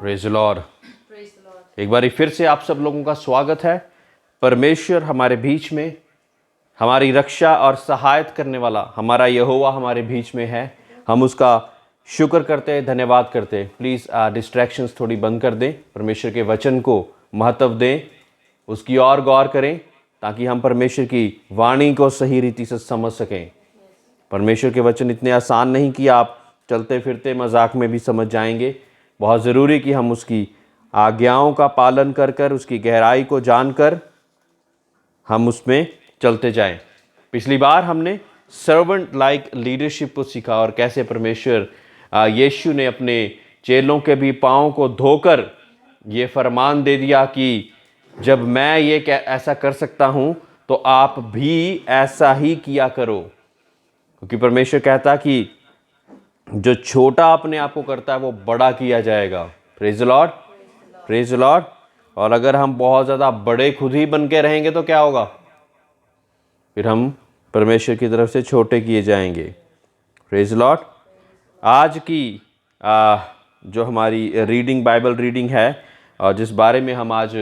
Praise the Lord. एक बार फिर से आप सब लोगों का स्वागत है। परमेश्वर हमारे बीच में, हमारी रक्षा और सहायता करने वाला हमारा यहोवा हमारे बीच में है। हम उसका शुक्र करते हैं, धन्यवाद करते हैं। प्लीज़ डिस्ट्रैक्शंस थोड़ी बंद कर दें, परमेश्वर के वचन को महत्व दें, उसकी और गौर करें ताकि हम परमेश्वर की वाणी को सही रीति से समझ सकें। परमेश्वर के वचन इतने आसान नहीं कि आप चलते फिरते मजाक में भी समझ जाएंगे। बहुत ज़रूरी कि हम उसकी आज्ञाओं का पालन कर कर, उसकी गहराई को जानकर हम उसमें चलते जाएं। पिछली बार हमने सर्वेंट लाइक लीडरशिप को सीखा और कैसे परमेश्वर यीशु ने अपने चेलों के भी पाँव को धोकर ये फरमान दे दिया कि जब मैं ये ऐसा कर सकता हूँ तो आप भी ऐसा ही किया करो। क्योंकि परमेश्वर कहता कि जो छोटा अपने आप को करता है वो बड़ा किया जाएगा। Praise the Lord, praise the Lord. और अगर हम बहुत ज़्यादा बड़े खुद ही बन के रहेंगे तो क्या होगा? फिर हम परमेश्वर की तरफ से छोटे किए जाएंगे। Praise the Lord. आज की जो हमारी रीडिंग, बाइबल रीडिंग है और जिस बारे में हम आज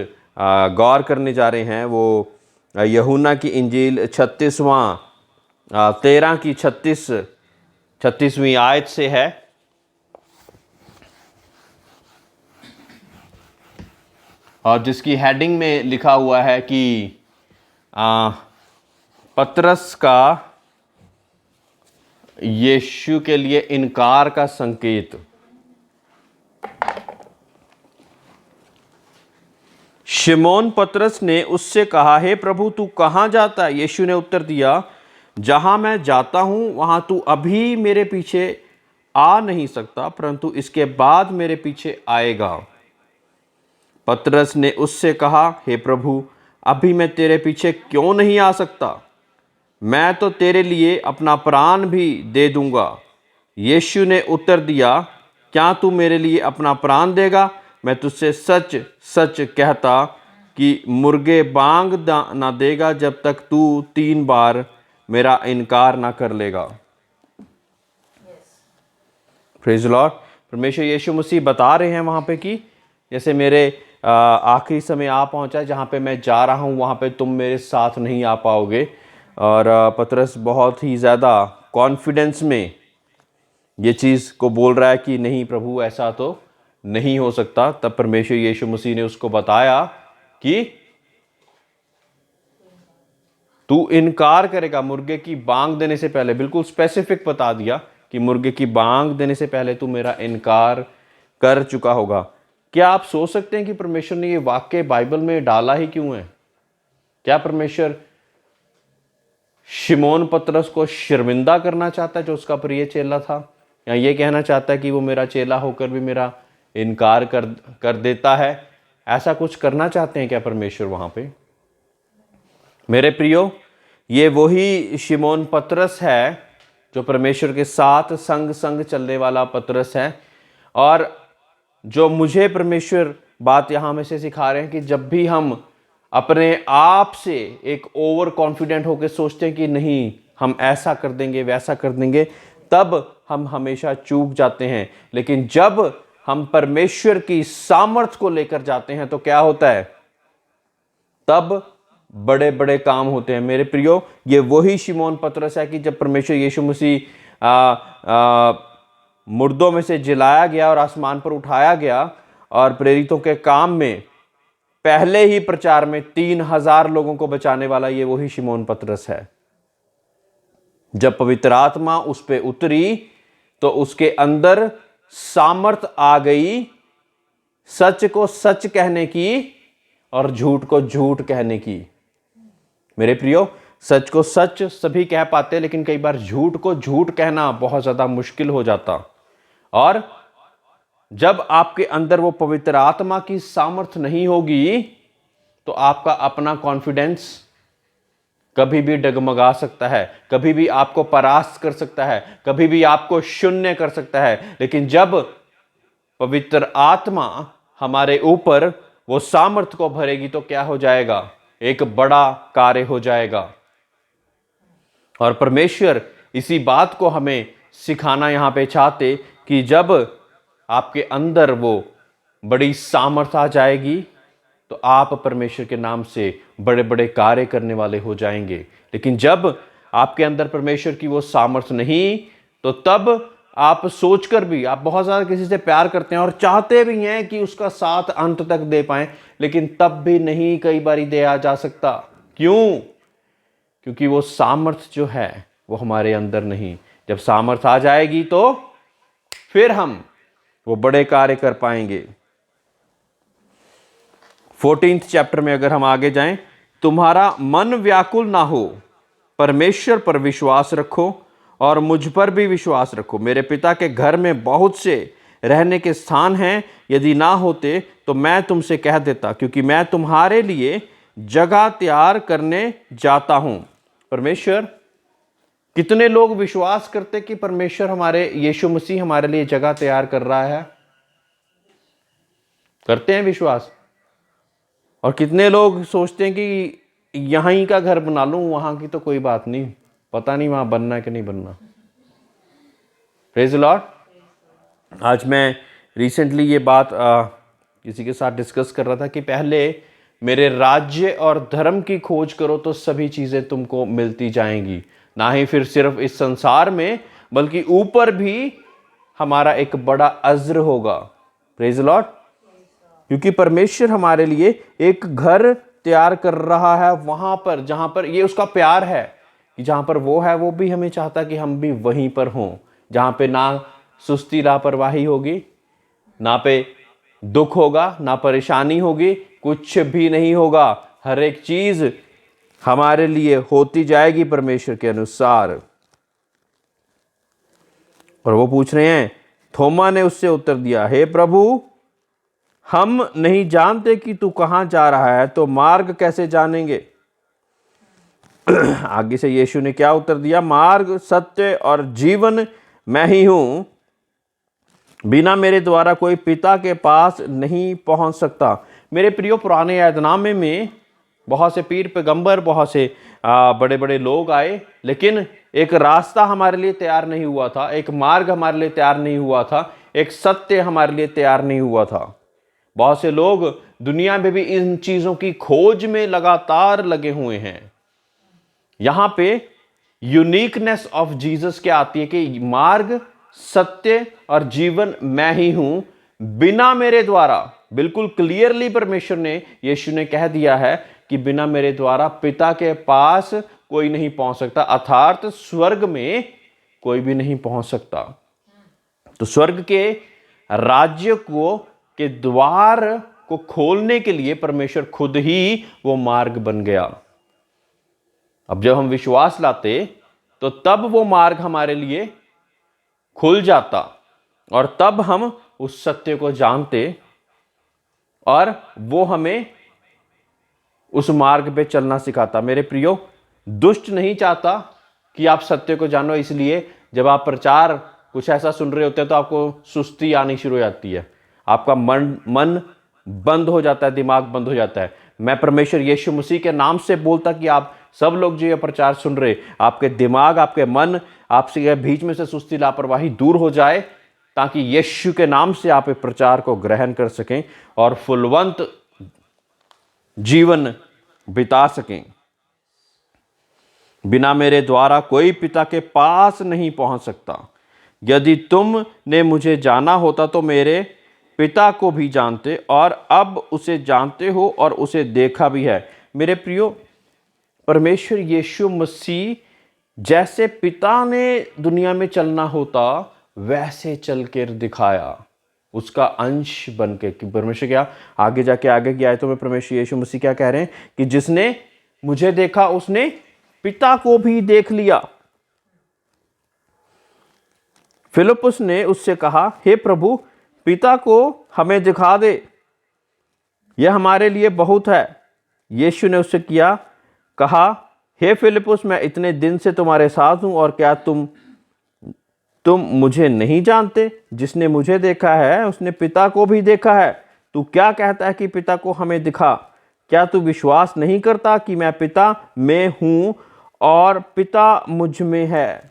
गौर करने जा रहे हैं वो यूहन्ना की इंजील 13 की 36वीं आयत से है। और जिसकी हेडिंग में लिखा हुआ है कि पतरस का यीशु के लिए इनकार का संकेत। शिमोन पतरस ने उससे कहा, हे प्रभु तू कहाँ जाता है? यीशु ने उत्तर दिया, जहां मैं जाता हूं वहां तू अभी मेरे पीछे आ नहीं सकता, परंतु इसके बाद मेरे पीछे आएगा। पतरस ने उससे कहा, हे प्रभु अभी मैं तेरे पीछे क्यों नहीं आ सकता? मैं तो तेरे लिए अपना प्राण भी दे दूंगा। यीशु ने उत्तर दिया, क्या तू मेरे लिए अपना प्राण देगा? मैं तुझसे सच सच कहता कि मुर्गे बांग ना देगा जब तक तू 3 बार मेरा इनकार ना कर लेगा। Praise the Lord. परमेश्वर यीशु मसीह बता रहे हैं वहाँ पे कि जैसे मेरे आखिरी समय आ पहुँचा है, जहाँ पे मैं जा रहा हूँ वहाँ पे तुम मेरे साथ नहीं आ पाओगे। और पतरस बहुत ही ज़्यादा कॉन्फिडेंस में ये चीज़ को बोल रहा है कि नहीं प्रभु ऐसा तो नहीं हो सकता। तब परमेश्वर यीशु मसीह ने उसको बताया कि तू इनकार करेगा मुर्गे की बांग देने से पहले। बिल्कुल स्पेसिफिक बता दिया कि मुर्गे की बांग देने से पहले तू मेरा इनकार कर चुका होगा। क्या आप सोच सकते हैं कि परमेश्वर ने ये वाक्य बाइबल में डाला ही क्यों है? क्या परमेश्वर शिमोन पतरस को शर्मिंदा करना चाहता है जो उसका प्रिय चेला था, या ये कहना चाहता है कि वो मेरा चेला होकर भी मेरा इनकार कर देता है? ऐसा कुछ करना चाहते हैं क्या परमेश्वर वहां पे? मेरे प्रियो, ये वही शिमोन पतरस है जो परमेश्वर के साथ संग संग चलने वाला पतरस है। और जो मुझे परमेश्वर बात यहाँ में से सिखा रहे हैं कि जब भी हम अपने आप से एक ओवर कॉन्फिडेंट होकर सोचते हैं कि नहीं हम ऐसा कर देंगे वैसा कर देंगे, तब हम हमेशा चूक जाते हैं। लेकिन जब हम परमेश्वर की सामर्थ को लेकर जाते हैं तो क्या होता है? तब बड़े बड़े काम होते हैं। मेरे प्रियो, ये वही शिमोन पतरस है कि जब परमेश्वर यीशु मसीह मुर्दों में से जिलाया गया और आसमान पर उठाया गया और प्रेरितों के काम में पहले ही प्रचार में 3000 लोगों को बचाने वाला ये वही शिमोन पतरस है। जब पवित्र आत्मा उस पे उतरी तो उसके अंदर सामर्थ आ गई सच को सच कहने की और झूठ को झूठ कहने की। मेरे प्रियो, सच को सच सभी कह पाते, लेकिन कई बार झूठ को झूठ कहना बहुत ज्यादा मुश्किल हो जाता। और जब आपके अंदर वो पवित्र आत्मा की सामर्थ नहीं होगी तो आपका अपना कॉन्फिडेंस कभी भी डगमगा सकता है, कभी भी आपको परास्त कर सकता है, कभी भी आपको शून्य कर सकता है। लेकिन जब पवित्र आत्मा हमारे ऊपर वो सामर्थ को भरेगी तो क्या हो जाएगा? एक बड़ा कार्य हो जाएगा। और परमेश्वर इसी बात को हमें सिखाना यहाँ पे चाहते कि जब आपके अंदर वो बड़ी सामर्थ आ जाएगी तो आप परमेश्वर के नाम से बड़े बड़े कार्य करने वाले हो जाएंगे। लेकिन जब आपके अंदर परमेश्वर की वो सामर्थ नहीं, तो तब आप सोचकर भी, आप बहुत ज़्यादा किसी से प्यार करते हैं और चाहते भी हैं कि उसका साथ अंत तक दे पाएं, लेकिन तब भी नहीं कई बार दिया जा सकता। क्यों? क्योंकि वो सामर्थ जो है वो हमारे अंदर नहीं। जब सामर्थ आ जाएगी तो फिर हम वो बड़े कार्य कर पाएंगे। 14th चैप्टर में अगर हम आगे जाएं, तुम्हारा मन व्याकुल ना हो, परमेश्वर पर विश्वास रखो और मुझ पर भी विश्वास रखो। मेरे पिता के घर में बहुत से रहने के स्थान हैं, यदि ना होते तो मैं तुमसे कह देता, क्योंकि मैं तुम्हारे लिए जगह तैयार करने जाता हूं। परमेश्वर, कितने लोग विश्वास करते कि परमेश्वर हमारे यीशु मसीह हमारे लिए जगह तैयार कर रहा है? करते हैं विश्वास? और कितने लोग सोचते हैं कि यहां ही का घर बना लूं, वहां की तो कोई बात नहीं, पता नहीं वहां बनना है कि नहीं बनना। Praise the Lord. आज मैं रिसेंटली ये बात किसी के साथ डिस्कस कर रहा था कि पहले मेरे राज्य और धर्म की खोज करो तो सभी चीज़ें तुमको मिलती जाएंगी। ना ही फिर सिर्फ इस संसार में, बल्कि ऊपर भी हमारा एक बड़ा अज्र होगा। Praise the Lord. क्योंकि परमेश्वर हमारे लिए एक घर तैयार कर रहा है वहां पर जहां पर ये उसका प्यार है, कि जहां पर वो है वो भी हमें चाहता कि हम भी वहीं पर हों, जहां पे ना सुस्ती लापरवाही होगी, ना पे दुख होगा, ना परेशानी होगी, कुछ भी नहीं होगा। हर एक चीज हमारे लिए होती जाएगी परमेश्वर के अनुसार। और वो पूछ रहे हैं, थोमा ने उससे उत्तर दिया, हे प्रभु, हम नहीं जानते कि तू कहां जा रहा है, तो मार्ग कैसे जानेंगे? आगे से यीशु ने क्या उत्तर दिया? मार्ग, सत्य और जीवन मैं ही हूं, बिना मेरे द्वारा कोई पिता के पास नहीं पहुंच सकता। मेरे प्रियो, पुराने ऐदनामे में बहुत से पीर पैगंबर, बहुत से बड़े बड़े लोग आए, लेकिन एक रास्ता हमारे लिए तैयार नहीं हुआ था, एक मार्ग हमारे लिए तैयार नहीं हुआ था, एक सत्य हमारे लिए तैयार नहीं हुआ था। बहुत से लोग दुनिया में भी इन चीजों की खोज में लगातार लगे हुए हैं। यहां पे यूनिकनेस ऑफ जीसस क्या आती है कि मार्ग, सत्य और जीवन मैं ही हूं, बिना मेरे द्वारा, बिल्कुल क्लियरली परमेश्वर ने, यीशु ने कह दिया है कि बिना मेरे द्वारा पिता के पास कोई नहीं पहुंच सकता, अर्थात स्वर्ग में कोई भी नहीं पहुंच सकता। तो स्वर्ग के राज्य को के द्वार को खोलने के लिए परमेश्वर खुद ही वो मार्ग बन गया। अब जब हम विश्वास लाते तो तब वो मार्ग हमारे लिए खुल जाता और तब हम उस सत्य को जानते और वो हमें उस मार्ग पे चलना सिखाता। मेरे प्रियो, दुष्ट नहीं चाहता कि आप सत्य को जानो, इसलिए जब आप प्रचार कुछ ऐसा सुन रहे होते हैं तो आपको सुस्ती आनी शुरू हो जाती है, आपका मन बंद हो जाता है, दिमाग बंद हो जाता है। मैं परमेश्वर यीशु मसीह के नाम से बोलता कि आप सब लोग जो ये प्रचार सुन रहे, आपके दिमाग, आपके मन, आपसे बीच में से सुस्ती लापरवाही दूर हो जाए, ताकि यीशु के नाम से आप इस प्रचार को ग्रहण कर सकें और फुलवंत जीवन बिता सकें। बिना मेरे द्वारा कोई पिता के पास नहीं पहुंच सकता। यदि तुमने मुझे जाना होता तो मेरे पिता को भी जानते और अब उसे जानते हो और उसे देखा भी है। मेरे प्रियो, परमेश्वर यीशु मसीह जैसे पिता ने दुनिया में चलना होता वैसे चल कर दिखाया, उसका अंश बन के। कि परमेश्वर क्या आगे जाके आगे की आयतों में परमेश्वर यीशु मसीह क्या कह रहे हैं कि जिसने मुझे देखा उसने पिता को भी देख लिया। फिलिप्पुस ने उससे कहा, हे प्रभु, पिता को हमें दिखा दे, यह हमारे लिए बहुत है। यीशु ने उससे कहा, हे फिलिप्पुस, मैं इतने दिन से तुम्हारे साथ हूं और क्या तुम मुझे नहीं जानते? जिसने मुझे देखा है उसने पिता को भी देखा है। तू क्या कहता है कि पिता को हमें दिखा? क्या तू विश्वास नहीं करता कि मैं पिता में हूं और पिता मुझ में है?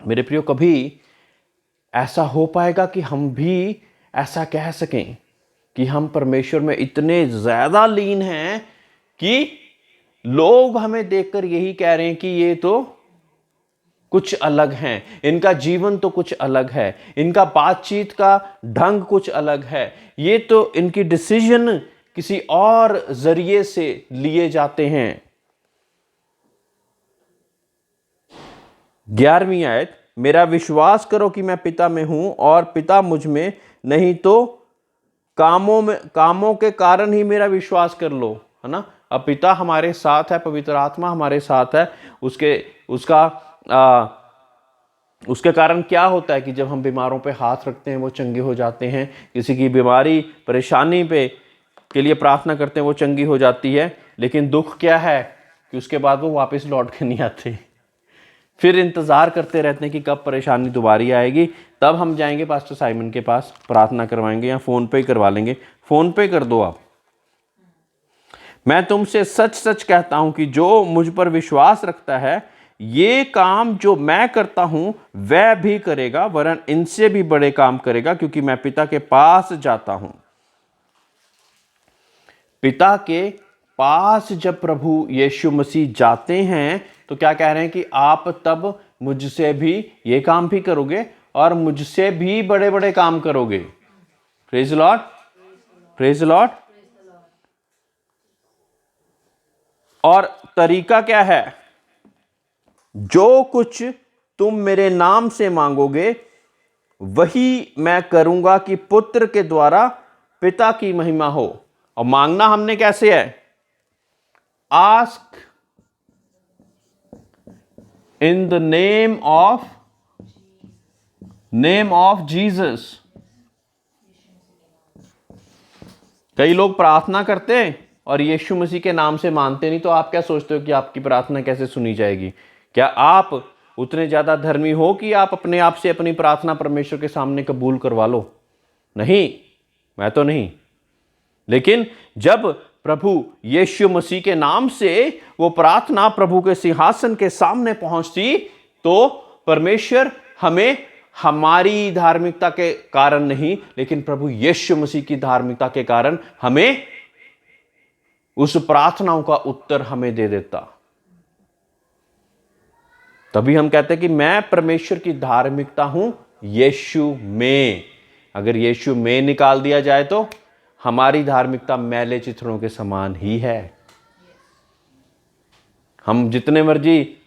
मेरे प्रियो, कभी ऐसा हो पाएगा कि हम भी ऐसा कह सकें कि हम परमेश्वर में इतने ज़्यादा लीन हैं कि लोग हमें देखकर यही कह रहे हैं कि ये तो कुछ अलग हैं, इनका जीवन तो कुछ अलग है, इनका बातचीत का ढंग कुछ अलग है, ये तो इनकी डिसीजन किसी और जरिए से लिए जाते हैं। 11वीं आयत, मेरा विश्वास करो कि मैं पिता में हूं और पिता मुझ में, नहीं तो कामों के कारण ही मेरा विश्वास कर लो, है ना। अब पिता हमारे साथ है, पवित्र आत्मा हमारे साथ है, उसके कारण क्या होता है कि जब हम बीमारों पे हाथ रखते हैं वो चंगे हो जाते हैं, किसी की बीमारी परेशानी पे के लिए प्रार्थना करते हैं वो चंगी हो जाती है। लेकिन दुख क्या है कि उसके बाद वो वापस लौट के नहीं आते, फिर इंतज़ार करते रहते हैं कि कब परेशानी दोबारा आएगी, तब हम जाएंगे पास्टर साइमन के पास, प्रार्थना करवाएंगे या फ़ोन पे ही करवा लेंगे। फ़ोन पे कर दो आप। मैं तुमसे सच सच कहता हूं कि जो मुझ पर विश्वास रखता है, ये काम जो मैं करता हूं वह भी करेगा, वरन इनसे भी बड़े काम करेगा, क्योंकि मैं पिता के पास जाता हूं। पिता के पास जब प्रभु यीशु मसीह जाते हैं तो क्या कह रहे हैं कि आप तब मुझसे भी ये काम भी करोगे और मुझसे भी बड़े बड़े काम करोगे। Praise Lord, praise Lord. और तरीका क्या है? जो कुछ तुम मेरे नाम से मांगोगे वही मैं करूंगा कि पुत्र के द्वारा पिता की महिमा हो। और मांगना हमने कैसे है? Ask in the name of Jesus. कई लोग प्रार्थना करते हैं और यीशु मसीह के नाम से मानते नहीं, तो आप क्या सोचते हो कि आपकी प्रार्थना कैसे सुनी जाएगी? क्या आप उतने ज्यादा धर्मी हो कि आप अपने आप से अपनी प्रार्थना परमेश्वर के सामने कबूल करवा लो? नहीं, मैं तो नहीं। लेकिन जब प्रभु यीशु मसीह के नाम से वो प्रार्थना प्रभु के सिंहासन के सामने पहुंचती, तो परमेश्वर हमें हमारी धार्मिकता के कारण नहीं, लेकिन प्रभु यीशु मसीह की धार्मिकता के कारण हमें उस प्रार्थनाओं का उत्तर हमें दे देता। तभी हम कहते हैं कि मैं परमेश्वर की धार्मिकता हूं यीशु में। अगर यीशु में निकाल दिया जाए तो हमारी धार्मिकता मैले चिथड़ों के समान ही है। हम जितने मर्जी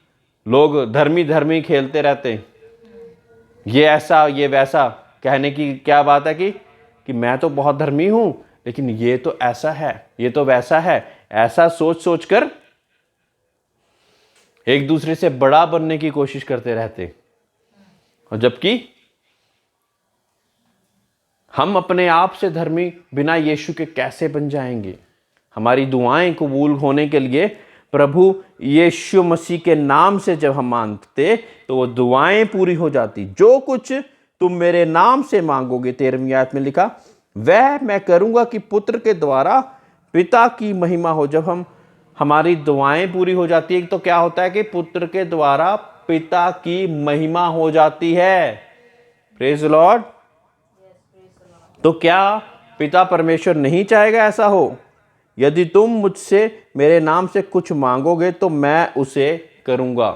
लोग धर्मी खेलते रहते हैं, ये ऐसा ये वैसा, कहने की क्या बात है कि मैं तो बहुत धर्मी हूं, लेकिन ये तो ऐसा है, ये तो वैसा है, ऐसा सोच कर एक दूसरे से बड़ा बनने की कोशिश करते रहते। और जबकि हम अपने आप से धर्मी बिना यीशु के कैसे बन जाएंगे? हमारी दुआएं कबूल होने के लिए प्रभु यीशु मसीह के नाम से जब हम मांगते तो वो दुआएं पूरी हो जाती। जो कुछ तुम मेरे नाम से मांगोगे, 13वीं आयत में लिखा, वह मैं करूंगा कि पुत्र के द्वारा पिता की महिमा हो। जब हमारी दुआएं पूरी हो जाती है तो क्या होता है कि पुत्र के द्वारा पिता की महिमा हो जाती है। Praise Lord. तो क्या पिता परमेश्वर नहीं चाहेगा ऐसा हो? यदि तुम मुझसे मेरे नाम से कुछ मांगोगे तो मैं उसे करूंगा।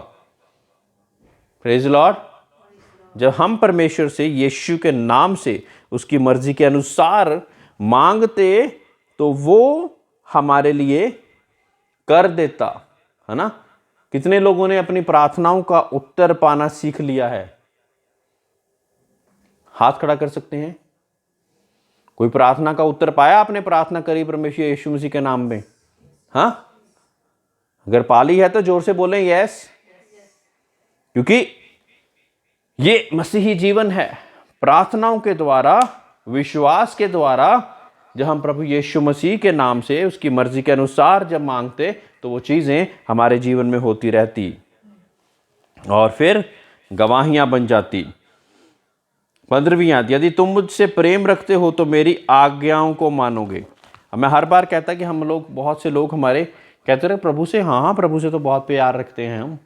Praise Lord. जब हम परमेश्वर से यीशु के नाम से उसकी मर्जी के अनुसार मांगते तो वो हमारे लिए कर देता, है ना। कितने लोगों ने अपनी प्रार्थनाओं का उत्तर पाना सीख लिया है? हाथ खड़ा कर सकते हैं। कोई प्रार्थना का उत्तर पाया? आपने प्रार्थना करी परमेश्वर यीशु मसीह के नाम में? हाँ, अगर पाली है तो जोर से बोलें यस, क्योंकि ये मसीही जीवन है। प्रार्थनाओं के द्वारा, विश्वास के द्वारा जब हम प्रभु यीशु मसीह के नाम से उसकी मर्जी के अनुसार जब मांगते तो वो चीजें हमारे जीवन में होती रहती और फिर गवाहियां बन जाती। 15वीं आयत, यदि तुम मुझसे प्रेम रखते हो तो मेरी आज्ञाओं को मानोगे। अब मैं हर बार कहता कि हम लोग, बहुत से लोग हमारे कहते रहे प्रभु से, हाँ प्रभु से तो बहुत प्यार रखते हैं हम,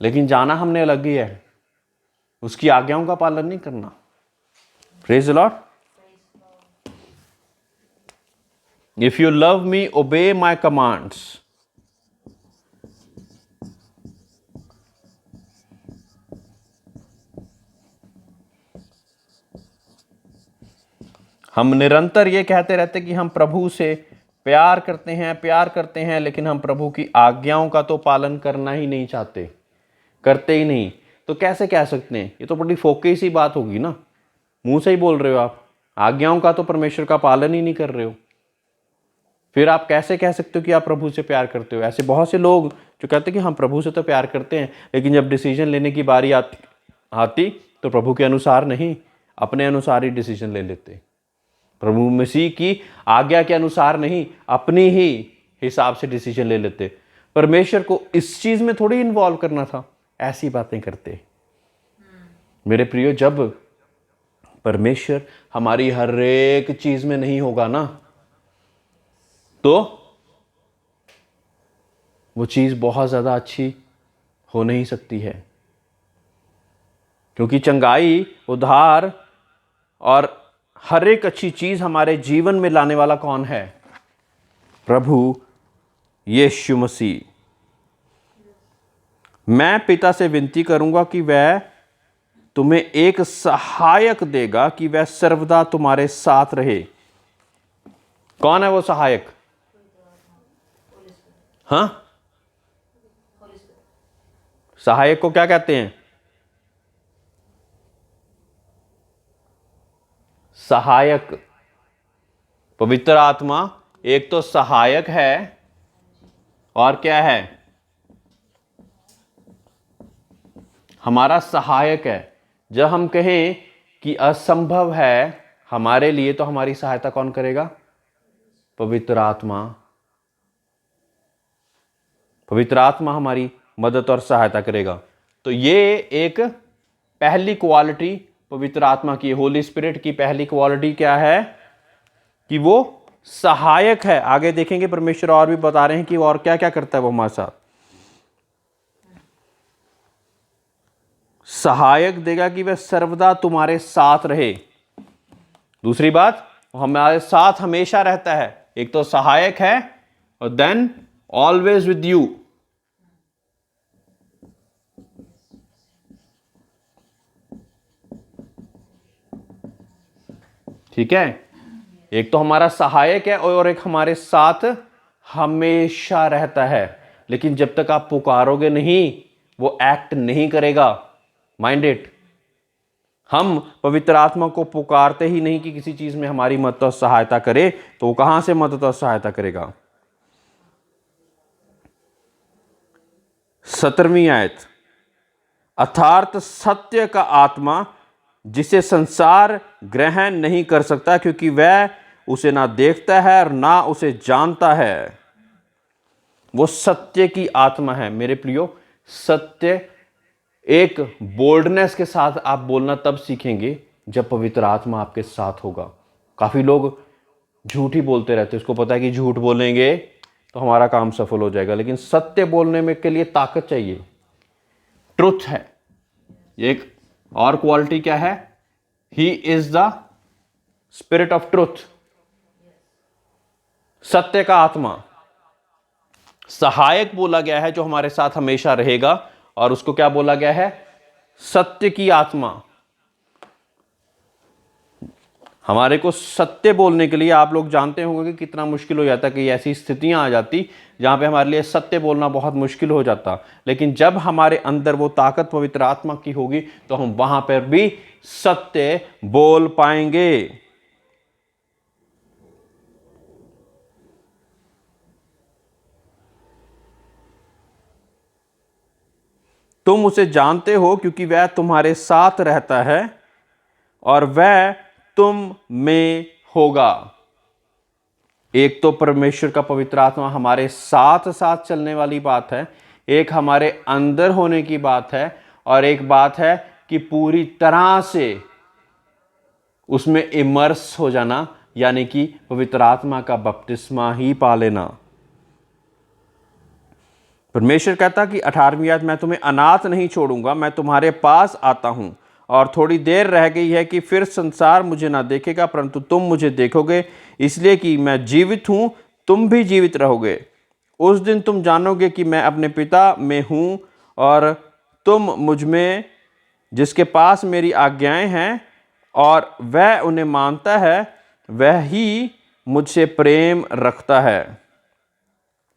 लेकिन जाना हमने अलग ही है। उसकी आज्ञाओं का पालन नहीं करना। Praise the lord. If you love me obey my commands. हम निरंतर ये कहते रहते कि हम प्रभु से प्यार करते हैं, लेकिन हम प्रभु की आज्ञाओं का तो पालन करना ही नहीं चाहते, करते ही नहीं। तो कैसे कह सकते हैं? ये तो बड़ी फोकी सी बात होगी ना। मुंह से ही बोल रहे हो आप, आज्ञाओं का तो परमेश्वर का पालन ही नहीं कर रहे हो, फिर आप कैसे कह सकते हो कि आप प्रभु से प्यार करते हो? ऐसे बहुत से लोग जो कहते हैं कि हम प्रभु से तो प्यार करते हैं, लेकिन जब डिसीजन लेने की बारी आती तो प्रभु के अनुसार नहीं, अपने अनुसार ही डिसीजन ले लेते। प्रभु मसीह की आज्ञा के अनुसार नहीं, अपनी ही हिसाब से डिसीजन ले लेते। परमेश्वर को इस चीज में थोड़ी इन्वॉल्व करना था, ऐसी बातें करते। मेरे प्रियो, जब परमेश्वर हमारी हर एक चीज में नहीं होगा ना, तो वो चीज बहुत ज्यादा अच्छी हो नहीं सकती है। क्योंकि चंगाई, उद्धार और हर एक अच्छी चीज हमारे जीवन में लाने वाला कौन है? प्रभु यीशु मसीह। मैं पिता से विनती करूंगा कि वह तुम्हें एक सहायक देगा, कि वह सर्वदा तुम्हारे साथ रहे। कौन है वो सहायक? हाँ, सहायक को क्या कहते हैं? सहायक, पवित्र आत्मा एक तो सहायक है, और क्या है? हमारा सहायक है। जब हम कहें कि असंभव है हमारे लिए, तो हमारी सहायता कौन करेगा? पवित्र आत्मा। पवित्र आत्मा हमारी मदद और सहायता करेगा। तो ये एक पहली क्वालिटी पवित्र आत्मा की, होली स्पिरिट की पहली क्वालिटी क्या है? कि वो सहायक है। आगे देखेंगे परमेश्वर और भी बता रहे हैं कि और क्या क्या करता है वो हमारे साथ। सहायक देगा कि वह सर्वदा तुम्हारे साथ रहे। दूसरी बात, वो हमारे साथ हमेशा रहता है। एक तो सहायक है, और देन ऑलवेज विद यू। ठीक है, एक तो हमारा सहायक है और एक हमारे साथ हमेशा रहता है। लेकिन जब तक आप पुकारोगे नहीं, वो एक्ट नहीं करेगा। Mind it. हम पवित्र आत्मा को पुकारते ही नहीं कि किसी चीज में हमारी मदद और सहायता करे, तो वो कहां से मदद और सहायता करेगा? 17वीं आयत, अर्थात सत्य का आत्मा, जिसे संसार ग्रहण नहीं कर सकता, क्योंकि वह उसे ना देखता है और ना उसे जानता है। वो सत्य की आत्मा है। मेरे प्रियो, सत्य एक बोल्डनेस के साथ आप बोलना तब सीखेंगे जब पवित्र आत्मा आपके साथ होगा। काफी लोग झूठ ही बोलते रहते हैं, उसको पता है कि झूठ बोलेंगे तो हमारा काम सफल हो जाएगा, लेकिन सत्य बोलने में के लिए ताकत चाहिए, ट्रुथ है। एक और क्वालिटी क्या है? He is the spirit of truth. सत्य का आत्मा सहायक बोला गया है, जो हमारे साथ हमेशा रहेगा, और उसको क्या बोला गया है? सत्य की आत्मा। हमारे को सत्य बोलने के लिए, आप लोग जानते होंगे कि कितना मुश्किल हो जाता है, कि ऐसी स्थितियां आ जाती जहां पे हमारे लिए सत्य बोलना बहुत मुश्किल हो जाता। लेकिन जब हमारे अंदर वो ताकत पवित्र आत्मा की होगी, तो हम वहां पर भी सत्य बोल पाएंगे। तुम उसे जानते हो क्योंकि वह तुम्हारे साथ रहता है और वह तुम में होगा। एक तो परमेश्वर का पवित्र आत्मा हमारे साथ साथ चलने वाली बात है, एक हमारे अंदर होने की बात है, और एक बात है कि पूरी तरह से उसमें इमर्स हो जाना, यानी कि पवित्र आत्मा का बपतिस्मा ही पा लेना। परमेश्वर कहता कि 18वीं आयत, मैं तुम्हें अनाथ नहीं छोड़ूंगा, मैं तुम्हारे पास आता हूं और थोड़ी देर रह गई है कि फिर संसार मुझे ना देखेगा, परंतु तुम मुझे देखोगे, इसलिए कि मैं जीवित हूँ, तुम भी जीवित रहोगे। उस दिन तुम जानोगे कि मैं अपने पिता में हूँ और तुम मुझ में, जिसके पास मेरी आज्ञाएं हैं और वह उन्हें मानता है, वह ही मुझसे प्रेम रखता है।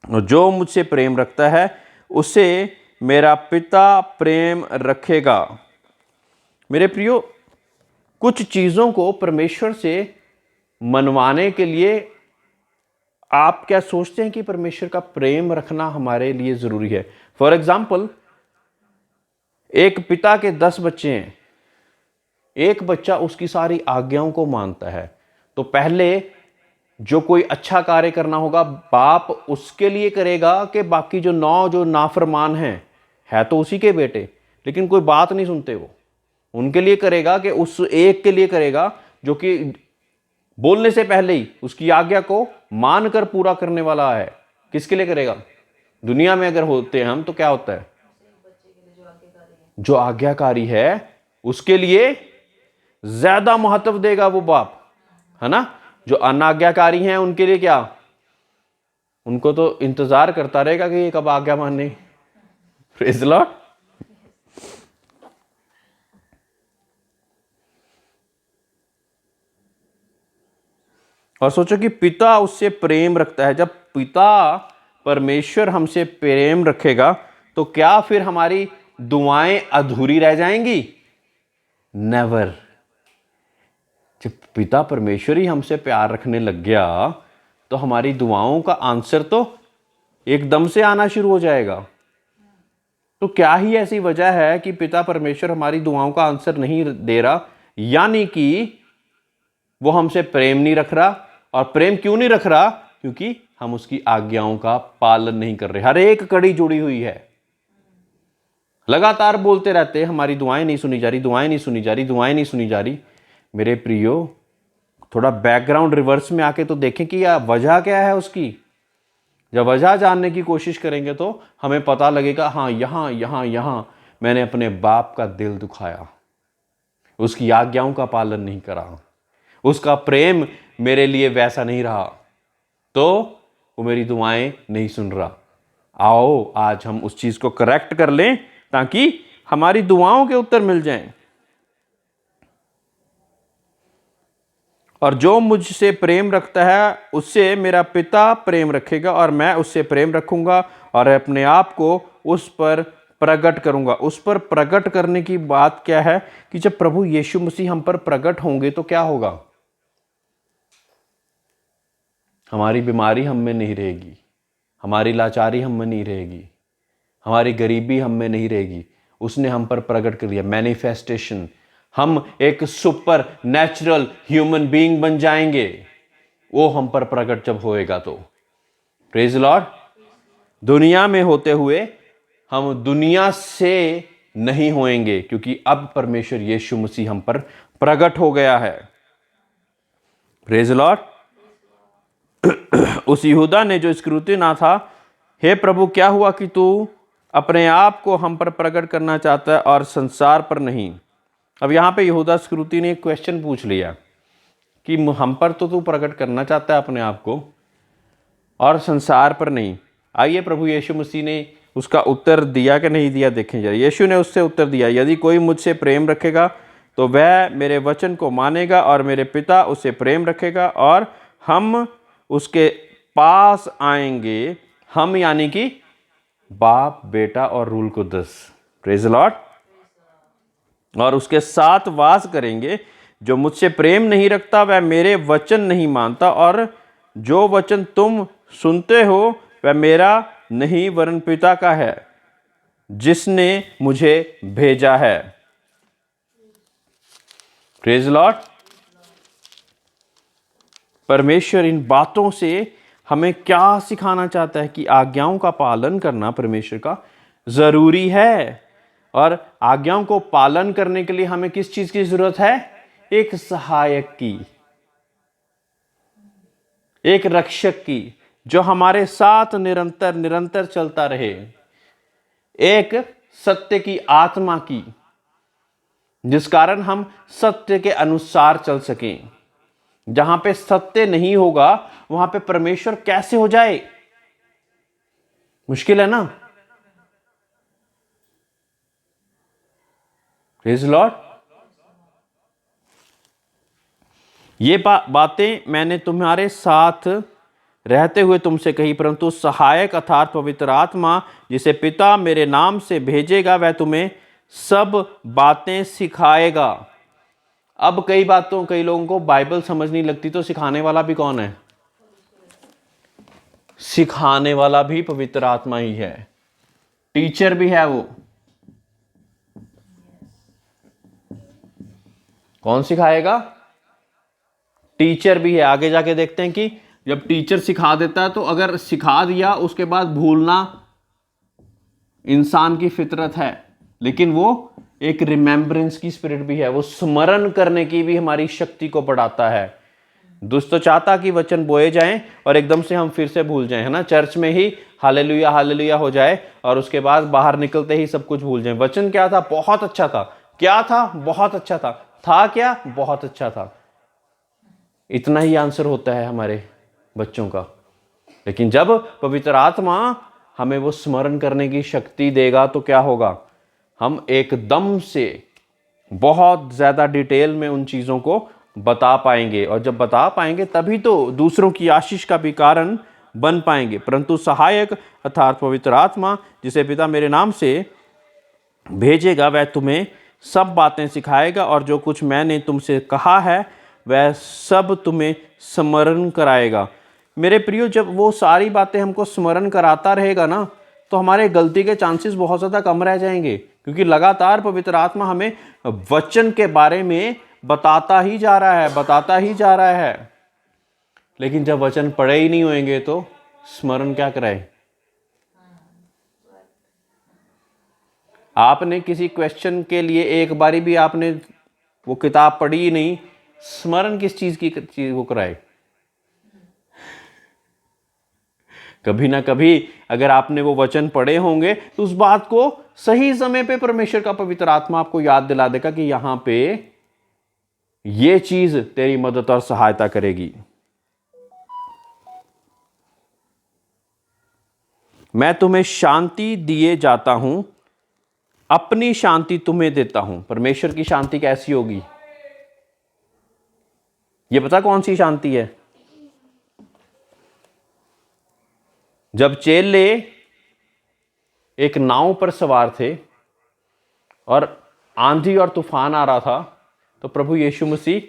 और जो मुझसे प्रेम रखता है उसे मेरा पिता प्रेम रखेगा। मेरे प्रियो, कुछ चीज़ों को परमेश्वर से मनवाने के लिए आप क्या सोचते हैं कि परमेश्वर का प्रेम रखना हमारे लिए ज़रूरी है? फॉर एग्जाम्पल, एक पिता के 10 बच्चे हैं, एक बच्चा उसकी सारी आज्ञाओं को मानता है, तो पहले जो कोई अच्छा कार्य करना होगा बाप उसके लिए करेगा कि बाकी जो 9 जो नाफरमान हैं, है तो उसी के बेटे, लेकिन कोई बात नहीं सुनते, वो उनके लिए करेगा कि उस एक के लिए करेगा जो कि बोलने से पहले ही उसकी आज्ञा को मानकर पूरा करने वाला है। किसके लिए करेगा? दुनिया में अगर होते हैं हम तो क्या होता है, जो आज्ञाकारी है उसके लिए ज्यादा महत्व देगा वो बाप, है ना। जो अनाज्ञाकारी हैं उनके लिए क्या, उनको तो इंतजार करता रहेगा कि ये कब आज्ञा माने। Praise the Lord. और सोचो कि पिता उससे प्रेम रखता है। जब पिता परमेश्वर हमसे प्रेम रखेगा तो क्या फिर हमारी दुआएं अधूरी रह जाएंगी? नेवर। जब पिता परमेश्वर ही हमसे प्यार रखने लग गया तो हमारी दुआओं का आंसर तो एकदम से आना शुरू हो जाएगा। तो क्या ही ऐसी वजह है कि पिता परमेश्वर हमारी दुआओं का आंसर नहीं दे रहा? यानी कि वो हमसे प्रेम नहीं रख रहा। और प्रेम क्यों नहीं रख रहा? क्योंकि हम उसकी आज्ञाओं का पालन नहीं कर रहे। हर एक कड़ी जुड़ी हुई है, लगातार बोलते रहते हैं हमारी दुआएं नहीं सुनी जा रही, दुआएं नहीं सुनी जा रही, दुआएं नहीं सुनी जा रही। मेरे प्रियो, थोड़ा बैकग्राउंड रिवर्स में आके तो देखें कि यह वजह क्या है उसकी। जब वजह जानने की कोशिश करेंगे तो हमें पता लगेगा, हाँ यहां यहां यहां मैंने अपने बाप का दिल दुखाया, उसकी आज्ञाओं का पालन नहीं करा, उसका प्रेम मेरे लिए वैसा नहीं रहा, तो वो मेरी दुआएं नहीं सुन रहा। आओ आज हम उस चीज को करेक्ट कर लें ताकि हमारी दुआओं के उत्तर मिल जाएं। और जो मुझसे प्रेम रखता है उससे मेरा पिता प्रेम रखेगा और मैं उससे प्रेम रखूंगा और अपने आप को उस पर प्रकट करूंगा। उस पर प्रकट करने की बात क्या है कि जब प्रभु यीशु मसीह हम पर प्रकट होंगे तो क्या होगा? हमारी बीमारी हम में नहीं रहेगी, हमारी लाचारी हम में नहीं रहेगी, हमारी गरीबी हम में नहीं रहेगी। उसने हम पर प्रकट कर दिया, मैनिफेस्टेशन। हम एक सुपर नेचुरल ह्यूमन बीइंग बन जाएंगे वो हम पर प्रकट जब होएगा तो। Praise Lord. दुनिया में होते हुए हम दुनिया से नहीं होएंगे क्योंकि अब परमेश्वर यीशु मसीह हम पर प्रकट हो गया है। Praise Lord. उस यहूदा ने जो इस्करियोती ना था, हे प्रभु क्या हुआ कि तू अपने आप को हम पर प्रकट करना चाहता है और संसार पर नहीं? अब यहाँ पे यहूदा इस्करियोती ने एक क्वेश्चन पूछ लिया कि हम पर तो तू प्रकट करना चाहता है अपने आप को और संसार पर नहीं। आइए प्रभु यीशु मसीह ने उसका उत्तर दिया कि नहीं दिया, देखें जरा। यीशु ने उससे उत्तर दिया, यदि कोई मुझसे प्रेम रखेगा तो वह मेरे वचन को मानेगा और मेरे पिता उसे प्रेम रखेगा और हम उसके पास आएंगे। हम यानी कि बाप, बेटा और रूल कुद्दस। Praise Lord. और उसके साथ वास करेंगे। जो मुझसे प्रेम नहीं रखता वह मेरे वचन नहीं मानता और जो वचन तुम सुनते हो वह मेरा नहीं वरन पिता का है जिसने मुझे भेजा है। Praise Lord. परमेश्वर इन बातों से हमें क्या सिखाना चाहता है कि आज्ञाओं का पालन करना परमेश्वर का जरूरी है। और आज्ञाओं को पालन करने के लिए हमें किस चीज की जरूरत है? एक सहायक की, एक रक्षक की, जो हमारे साथ निरंतर निरंतर चलता रहे। एक सत्य की आत्मा की, जिस कारण हम सत्य के अनुसार चल सकें। जहां पे सत्य नहीं होगा वहां पे परमेश्वर कैसे हो जाए? मुश्किल है ना। Praise Lord. ये बातें मैंने तुम्हारे साथ रहते हुए तुमसे कही, परंतु सहायक अर्थात पवित्र आत्मा जिसे पिता मेरे नाम से भेजेगा वह तुम्हें सब बातें सिखाएगा। अब कई लोगों को बाइबल समझ नहीं लगती, तो सिखाने वाला भी कौन है? सिखाने वाला भी पवित्र आत्मा ही है, टीचर भी है। वो कौन सिखाएगा? टीचर भी है। आगे जाके देखते हैं कि जब टीचर सिखा देता है तो अगर सिखा दिया उसके बाद भूलना इंसान की फितरत है, लेकिन वो एक रिमेम्बरेंस की स्पिरिट भी है, वो स्मरण करने की भी हमारी शक्ति को बढ़ाता है। दुष्ट तो चाहता कि वचन बोए जाएं और एकदम से हम फिर से भूल जाएं, है ना, चर्च में ही हालेलुया हालेलुया हो जाए और उसके बाद बाहर निकलते ही सब कुछ भूल जाएं। वचन क्या था? बहुत अच्छा था। क्या था? बहुत अच्छा था। था क्या? बहुत अच्छा था। इतना ही आंसर होता है हमारे बच्चों का। लेकिन जब पवित्र आत्मा हमें वो स्मरण करने की शक्ति देगा तो क्या होगा? हम एकदम से बहुत ज्यादा डिटेल में उन चीजों को बता पाएंगे, और जब बता पाएंगे तभी तो दूसरों की आशीष का भी कारण बन पाएंगे। परंतु सहायक अर्थात पवित्र आत्मा जिसे पिता मेरे नाम से भेजेगा वह तुम्हें सब बातें सिखाएगा, और जो कुछ मैंने तुमसे कहा है वह सब तुम्हें स्मरण कराएगा। मेरे प्रियो, जब वो सारी बातें हमको स्मरण कराता रहेगा ना, तो हमारे गलती के चांसेस बहुत ज़्यादा कम रह जाएंगे, क्योंकि लगातार पवित्र आत्मा हमें वचन के बारे में बताता ही जा रहा है, बताता ही जा रहा है। लेकिन जब वचन पढ़े ही नहीं होंगे तो स्मरण क्या कराए? आपने किसी क्वेश्चन के लिए एक बारी भी आपने वो किताब पढ़ी ही नहीं, स्मरण किस चीज को कराए? कभी ना कभी अगर आपने वो वचन पढ़े होंगे तो उस बात को सही समय पे परमेश्वर का पवित्र आत्मा आपको याद दिला देगा कि यहां पे ये चीज तेरी मदद और सहायता करेगी। मैं तुम्हें शांति दिए जाता हूं, अपनी शांति तुम्हें देता हूं। परमेश्वर की शांति कैसी होगी? ये पता कौन सी शांति है? जब चेले एक नाव पर सवार थे और आंधी और तूफान आ रहा था, तो प्रभु यीशु मसीह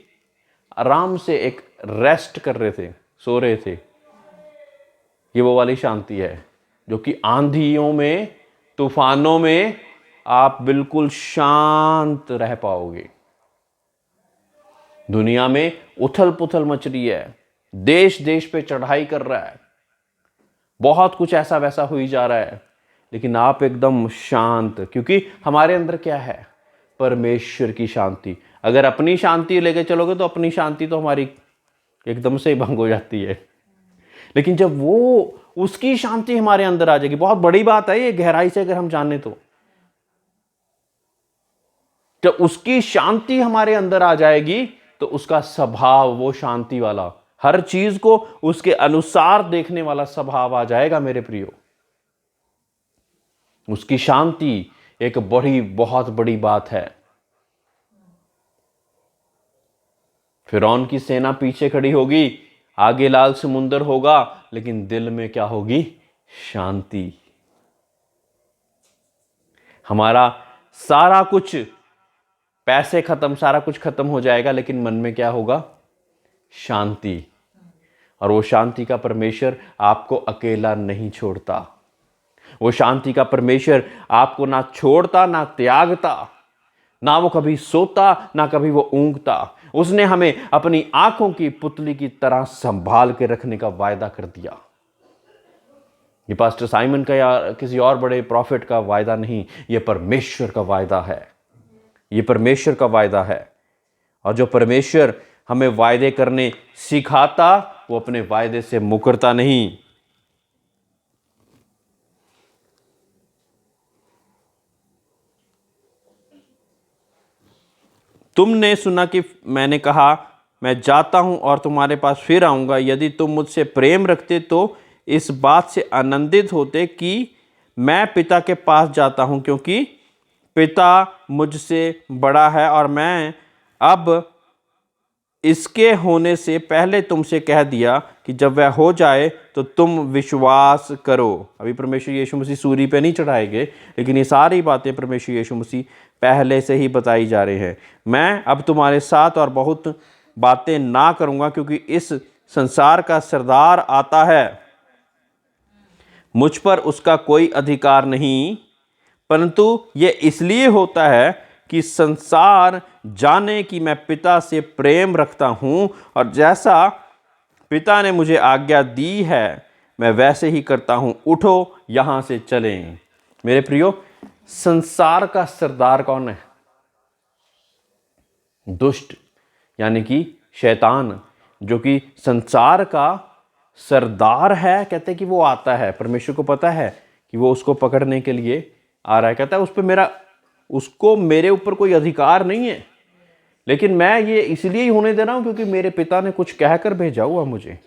आराम से एक रेस्ट कर रहे थे, सो रहे थे। ये वो वाली शांति है जो कि आंधियों में, तूफानों में आप बिल्कुल शांत रह पाओगे। दुनिया में उथल पुथल मच रही है, देश देश पे चढ़ाई कर रहा है, बहुत कुछ ऐसा वैसा हो ही जा रहा है, लेकिन आप एकदम शांत, क्योंकि हमारे अंदर क्या है? परमेश्वर की शांति। अगर अपनी शांति लेके चलोगे तो अपनी शांति तो हमारी एकदम से ही भंग हो जाती है। लेकिन जब वो उसकी शांति हमारे अंदर आ जाएगी, बहुत बड़ी बात है ये, गहराई से अगर हम जाने तो, जब उसकी शांति हमारे अंदर आ जाएगी तो उसका स्वभाव वो शांति वाला, हर चीज को उसके अनुसार देखने वाला स्वभाव आ जाएगा मेरे प्रियो। उसकी शांति एक बहुत बड़ी बात है। फिरौन की सेना पीछे खड़ी होगी, आगे लाल समुंदर होगा, लेकिन दिल में क्या होगी? शांति। हमारा सारा कुछ, पैसे खत्म, सारा कुछ खत्म हो जाएगा, लेकिन मन में क्या होगा? शांति। और वो शांति का परमेश्वर आपको अकेला नहीं छोड़ता। वो शांति का परमेश्वर आपको ना छोड़ता ना त्यागता, ना वो कभी सोता ना कभी वो ऊँघता। उसने हमें अपनी आंखों की पुतली की तरह संभाल के रखने का वायदा कर दिया। ये पास्टर साइमन का या किसी और बड़े प्रॉफिट का वायदा नहीं, ये परमेश्वर का वायदा है। ये परमेश्वर का वायदा है। और जो परमेश्वर हमें वायदे करने सिखाता, वो अपने वायदे से मुकरता नहीं। तुमने सुना कि मैंने कहा मैं जाता हूँ और तुम्हारे पास फिर आऊँगा। यदि तुम मुझसे प्रेम रखते तो इस बात से आनंदित होते कि मैं पिता के पास जाता हूँ, क्योंकि पिता मुझसे बड़ा है और मैं अब इसके होने से पहले तुमसे कह दिया कि जब वह हो जाए तो तुम विश्वास करो। अभी परमेश्वर यीशु मसीह सूली पे नहीं चढ़ाए गए, लेकिन ये सारी बातें परमेश्वर यीशु मसीह पहले से ही बताई जा रही हैं। मैं अब तुम्हारे साथ और बहुत बातें ना करूँगा, क्योंकि इस संसार का सरदार आता है। मुझ पर उसका कोई अधिकार नहीं, परंतु ये इसलिए होता है कि संसार जाने कि मैं पिता से प्रेम रखता हूँ, और जैसा पिता ने मुझे आज्ञा दी है मैं वैसे ही करता हूँ। उठो, यहाँ से चलें। मेरे प्रियो, संसार का सरदार कौन है? दुष्ट, यानी कि शैतान, जो कि संसार का सरदार है। कहते हैं कि वो आता है, परमेश्वर को पता है कि वो उसको पकड़ने के लिए आ रहा है। कहता है उसको मेरे ऊपर कोई अधिकार नहीं है, लेकिन मैं ये इसलिए ही होने दे रहा हूं क्योंकि मेरे पिता ने कुछ कहकर भेजा हुआ, मुझे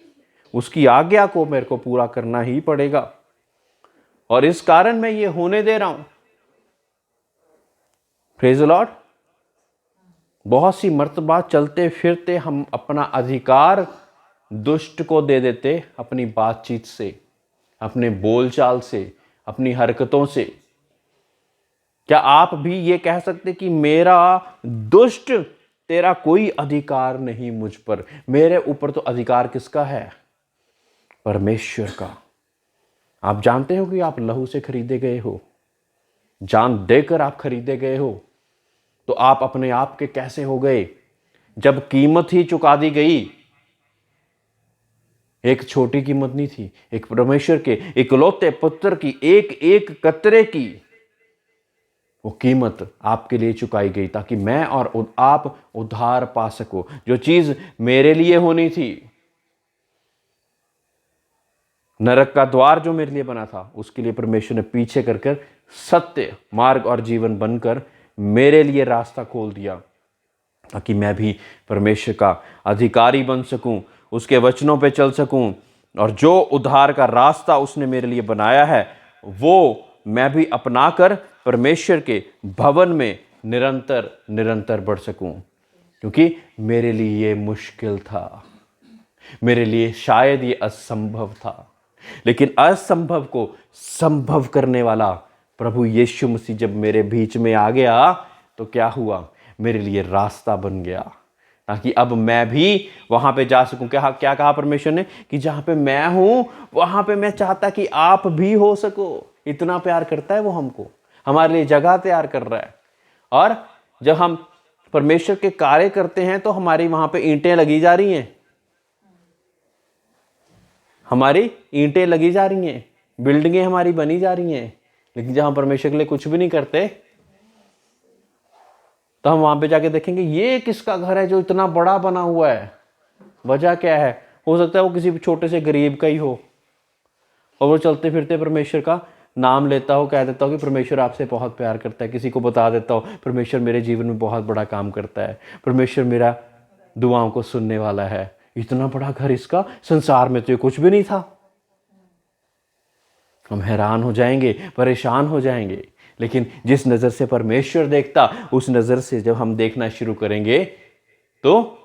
उसकी आज्ञा को मेरे को पूरा करना ही पड़ेगा, और इस कारण मैं ये होने दे रहा हूं। Praise the Lord. बहुत सी मर्तबा चलते फिरते हम अपना अधिकार दुष्ट को दे देते, अपनी बातचीत से, अपने बोलचाल से, अपनी हरकतों से। क्या आप भी ये कह सकते कि मेरा दुष्ट, तेरा कोई अधिकार नहीं मुझ पर? मेरे ऊपर तो अधिकार किसका है? परमेश्वर का। आप जानते हो कि आप लहू से खरीदे गए हो, जान देकर आप खरीदे गए हो, तो आप अपने आप के कैसे हो गए जब कीमत ही चुका दी गई? एक छोटी कीमत नहीं थी, एक परमेश्वर के इकलौते पुत्र की एक एक कतरे की वो कीमत आपके लिए चुकाई गई, ताकि मैं और आप उद्धार पा सको। जो चीज मेरे लिए होनी थी, नरक का द्वार जो मेरे लिए बना था, उसके लिए परमेश्वर ने पीछे कर सत्य मार्ग और जीवन बनकर मेरे लिए रास्ता खोल दिया, ताकि मैं भी परमेश्वर का अधिकारी बन सकूं, उसके वचनों पे चल सकूं, और जो उद्धार का रास्ता उसने मेरे लिए बनाया है वो मैं भी अपनाकर परमेश्वर के भवन में निरंतर निरंतर बढ़ सकूं। क्योंकि मेरे लिए ये मुश्किल था, मेरे लिए शायद ये असंभव था, लेकिन असंभव को संभव करने वाला प्रभु यीशु मसीह जब मेरे बीच में आ गया तो क्या हुआ? मेरे लिए रास्ता बन गया, ताकि अब मैं भी वहां पे जा सकूं। क्या कहा परमेश्वर ने? कि जहां पे मैं हूं वहां पे मैं चाहता कि आप भी हो सको। इतना प्यार करता है वो हमको, हमारे लिए जगह तैयार कर रहा है। और जब हम परमेश्वर के कार्य करते हैं तो हमारी वहां पे ईंटें लगी जा रही हैं, हमारी ईंटें लगी जा रही हैं, बिल्डिंगें हमारी बनी जा रही हैं। लेकिन जब हम परमेश्वर के लिए कुछ भी नहीं करते तो हम वहां पे जाके देखेंगे ये किसका घर है जो इतना बड़ा बना हुआ है? वजह क्या है? हो सकता है वो किसी छोटे से गरीब का ही हो, और वो चलते फिरते परमेश्वर का नाम लेता हो, कह देता हो कि परमेश्वर आपसे बहुत प्यार करता है। किसी को बता देता हो परमेश्वर मेरे जीवन में बहुत बड़ा काम करता है, परमेश्वर मेरा दुआओं को सुनने वाला है। इतना बड़ा घर इसका, संसार में तो ये कुछ भी नहीं था। हम हैरान हो जाएंगे, परेशान हो जाएंगे। लेकिन जिस नज़र से परमेश्वर देखता, उस नज़र से जब हम देखना शुरू करेंगे तो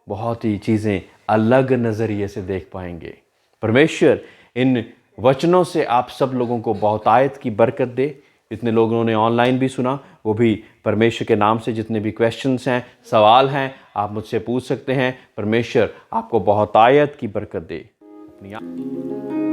बहुत ही चीज़ें अलग नज़रिए से देख पाएंगे। परमेश्वर इन वचनों से आप सब लोगों को बहुतायत की बरकत दे। जितने लोगों ने ऑनलाइन भी सुना, वो भी परमेश्वर के नाम से जितने भी क्वेश्चंस हैं, सवाल हैं, आप मुझसे पूछ सकते हैं। परमेश्वर आपको बहुतायत की बरकत दे। अपनी